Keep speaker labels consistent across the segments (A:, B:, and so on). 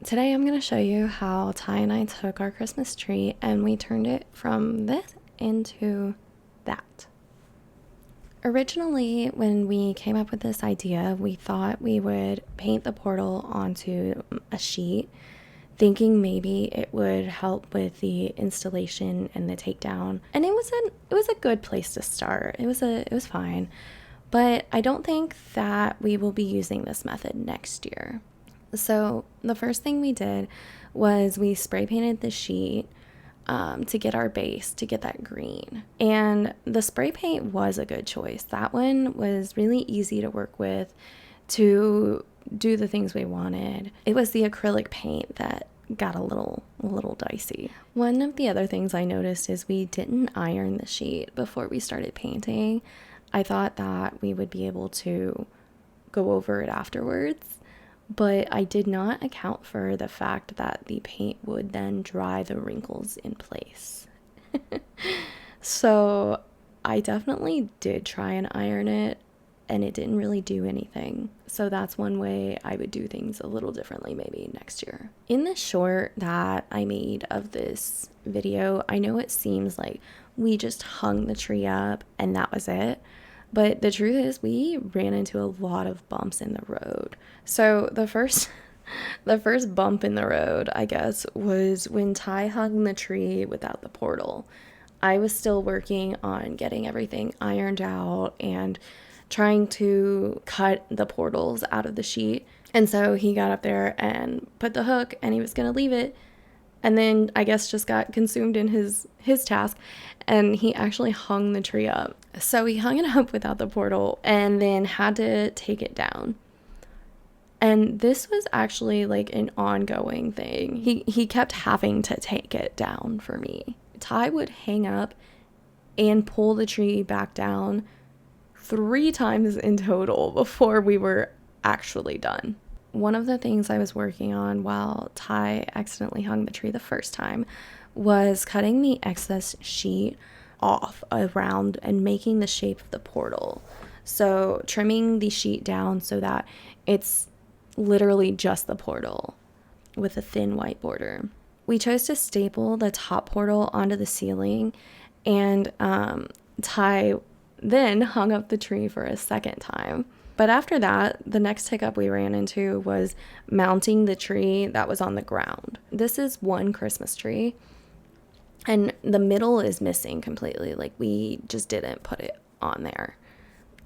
A: Today I'm going to show you how Ty and I took our Christmas tree and we turned it from this into that. Originally, when we came up with this idea, we thought we would paint the portal onto a sheet, thinking maybe it would help with the installation and the takedown. And it was a good place to start. It was fine. But I don't think that we will be using this method next year. So the first thing we did was we spray painted the sheet to get our base, to get that green. And the spray paint was a good choice. That one was really easy to work with to do the things we wanted. It was the acrylic paint that got a little dicey. One of the other things I noticed is we didn't iron the sheet before we started painting. I thought that we would be able to go over it afterwards, but I did not account for the fact that the paint would then dry the wrinkles in place. So I definitely did try and iron it, and it didn't really do anything. So that's one way I would do things a little differently maybe next year. In the short that I made of this video, I know it seems like we just hung the tree up and that was it. But the truth is we ran into a lot of bumps in the road. So the first bump in the road, I guess, was when Ty hung the tree without the portal. I was still working on getting everything ironed out and trying to cut the portals out of the sheet. And so he got up there and put the hook and he was going to leave it, and then I guess just got consumed in his task, and he actually hung the tree up. So he hung it up without the portal and then had to take it down. And this was actually like an ongoing thing. He kept having to take it down for me. Ty would hang up and pull the tree back down 3 times in total before we were actually done. One of the things I was working on while Ty accidentally hung the tree the first time was cutting the excess sheet off around and making the shape of the portal. So trimming the sheet down so that it's literally just the portal with a thin white border. We chose to staple the top portal onto the ceiling, and Ty then hung up the tree for a second time. But after that, the next hiccup we ran into was mounting the tree that was on the ground. This is one Christmas tree, and the middle is missing completely. Like, we just didn't put it on there.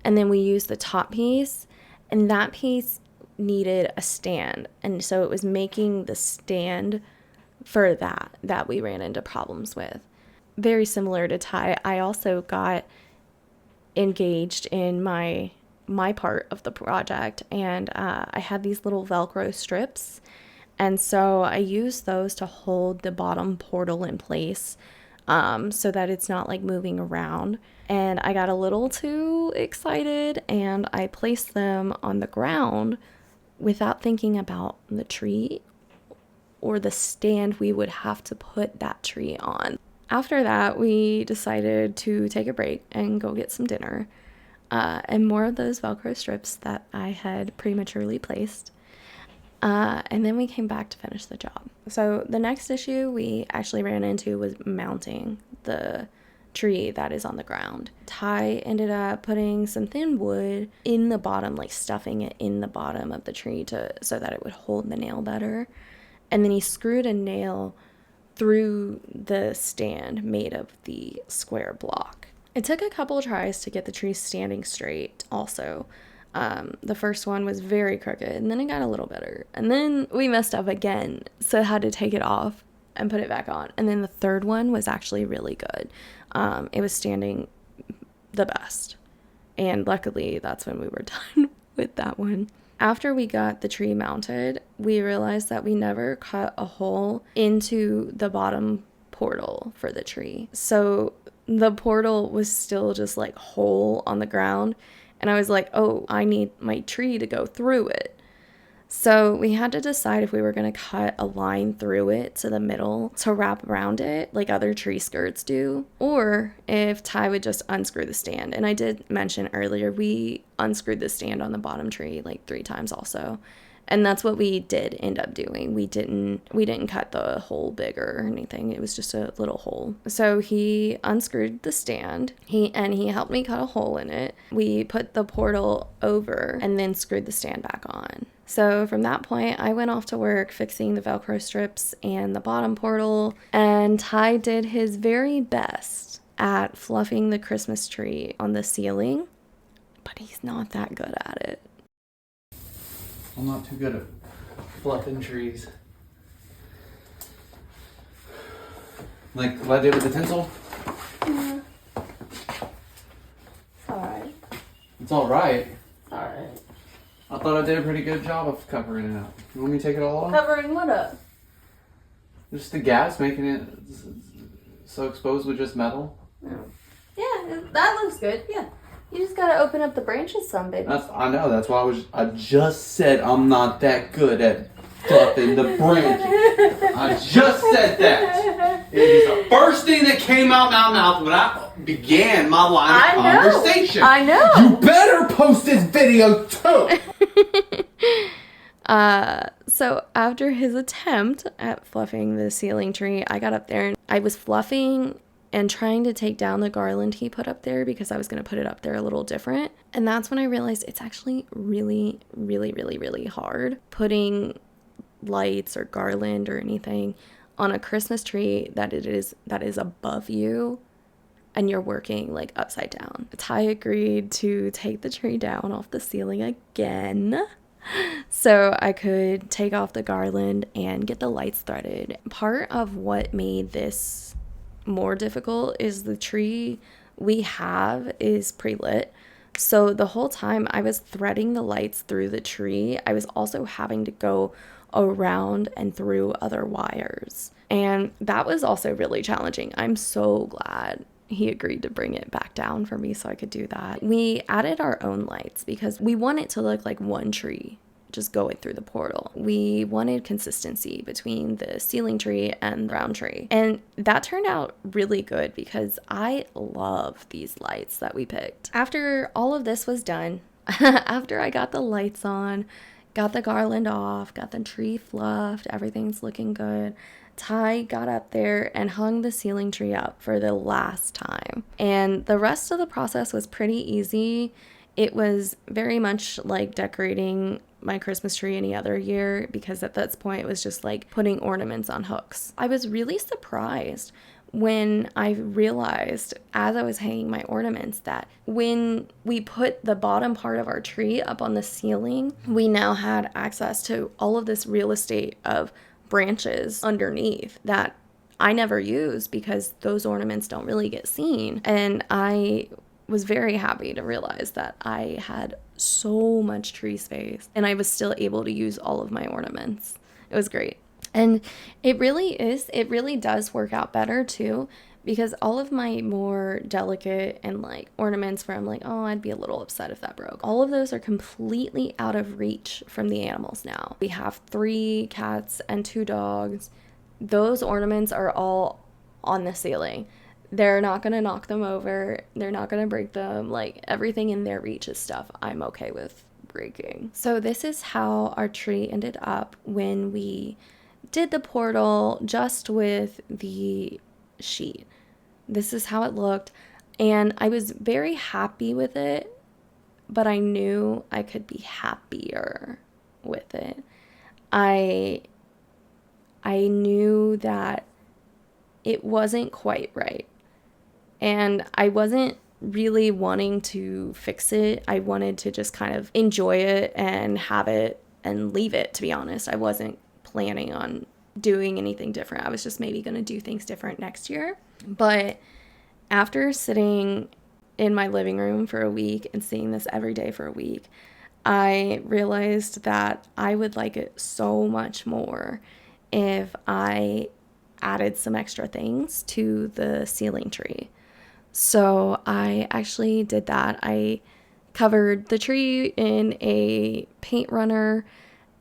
A: And then we used the top piece, and that piece needed a stand. And so it was making the stand for that we ran into problems with. Very similar to Ty, I also got engaged in my part of the project, and I had these little Velcro strips, and so I used those to hold the bottom portal in place, so that it's not like moving around. And I got a little too excited and I placed them on the ground without thinking about the tree or the stand we would have to put that tree on. After that, we decided to take a break and go get some dinner. And more of those Velcro strips that I had prematurely placed. And then we came back to finish the job. So the next issue we actually ran into was mounting the tree that is on the ground. Ty ended up putting some thin wood in the bottom, like stuffing it in the bottom of the tree so that it would hold the nail better. And then he screwed a nail through the stand made of the square block. It took a couple of tries to get the tree standing straight also. The first one was very crooked, and then it got a little better. And then we messed up again, so I had to take it off and put it back on. And then the third one was actually really good. It was standing the best. And luckily, that's when we were done with that one. After we got the tree mounted, we realized that we never cut a hole into the bottom portal for the tree. So the portal was still just like whole on the ground. And I was like, oh, I need my tree to go through it. So we had to decide if we were going to cut a line through it to the middle to wrap around it like other tree skirts do, or if Ty would just unscrew the stand. And I did mention earlier, we unscrewed the stand on the bottom tree like 3 times also. And that's what we did end up doing. We didn't cut the hole bigger or anything. It was just a little hole. So he unscrewed the stand. He helped me cut a hole in it. We put the portal over and then screwed the stand back on. So from that point, I went off to work fixing the Velcro strips and the bottom portal, and Ty did his very best at fluffing the Christmas tree on the ceiling, but he's not that good at it.
B: I'm not too good at fluffing trees. Like what I did with the tinsel?
A: Yeah. It's alright.
B: It's alright.
A: It's alright.
B: I thought I did a pretty good job of covering it up. You want me to take it all off?
A: Covering what up?
B: Just the gaps, making it so exposed with just metal.
A: Yeah, that looks good. Yeah. You just gotta open up the branches some, baby.
B: I know, that's why I just said I'm not that good at fluffing the branches. I just said that. It is the first thing that came out my mouth when I began my line of conversation.
A: I know.
B: You better post this video too.
A: So after his attempt at fluffing the ceiling tree, I got up there and I was fluffing and trying to take down the garland he put up there because I was going to put it up there a little different. And that's when I realized it's actually really, really, really, really hard putting lights or garland or anything on a Christmas tree that is above you and you're working like upside down. Ty agreed to take the tree down off the ceiling again so I could take off the garland and get the lights threaded. Part of what made this more difficult is the tree we have is pre-lit. So the whole time I was threading the lights through the tree, I was also having to go around and through other wires. And that was also really challenging. I'm so glad he agreed to bring it back down for me so I could do that. We added our own lights because we want it to look like one tree just going through the portal. We wanted consistency between the ceiling tree and the round tree. And that turned out really good because I love these lights that we picked. After all of this was done, after I got the lights on, got the garland off, got the tree fluffed, everything's looking good, Ty got up there and hung the ceiling tree up for the last time. And the rest of the process was pretty easy. It was very much like decorating my Christmas tree any other year because at this point it was just like putting ornaments on hooks. I was really surprised when I realized as I was hanging my ornaments that when we put the bottom part of our tree up on the ceiling, we now had access to all of this real estate of branches underneath that I never use because those ornaments don't really get seen. And I was very happy to realize that I had so much tree space and I was still able to use all of my ornaments. It was great. And it really does work out better too, because all of my more delicate and like ornaments where I'm like, oh, I'd be a little upset if that broke, all of those are completely out of reach from the animals now. We have 3 cats and 2 dogs. Those ornaments are all on the ceiling. They're not going to knock them over. They're not going to break them. Like, everything in their reach is stuff I'm okay with breaking. So this is how our tree ended up when we did the portal just with the sheet. This is how it looked. And I was very happy with it, but I knew I could be happier with it. I knew that it wasn't quite right. And I wasn't really wanting to fix it. I wanted to just kind of enjoy it and have it and leave it, to be honest. I wasn't planning on doing anything different. I was just maybe going to do things different next year. But after sitting in my living room for a week and seeing this every day for a week, I realized that I would like it so much more if I added some extra things to the ceiling tree. So I actually did that. I covered the tree in a paint runner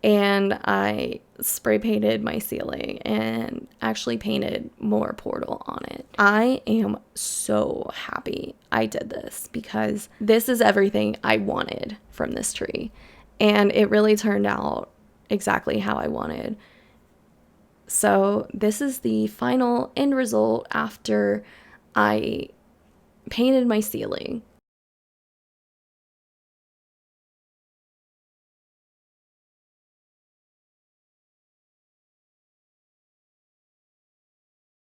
A: and I spray painted my ceiling and actually painted more portal on it. I am so happy I did this because this is everything I wanted from this tree. And it really turned out exactly how I wanted. So this is the final end result after I painted my ceiling.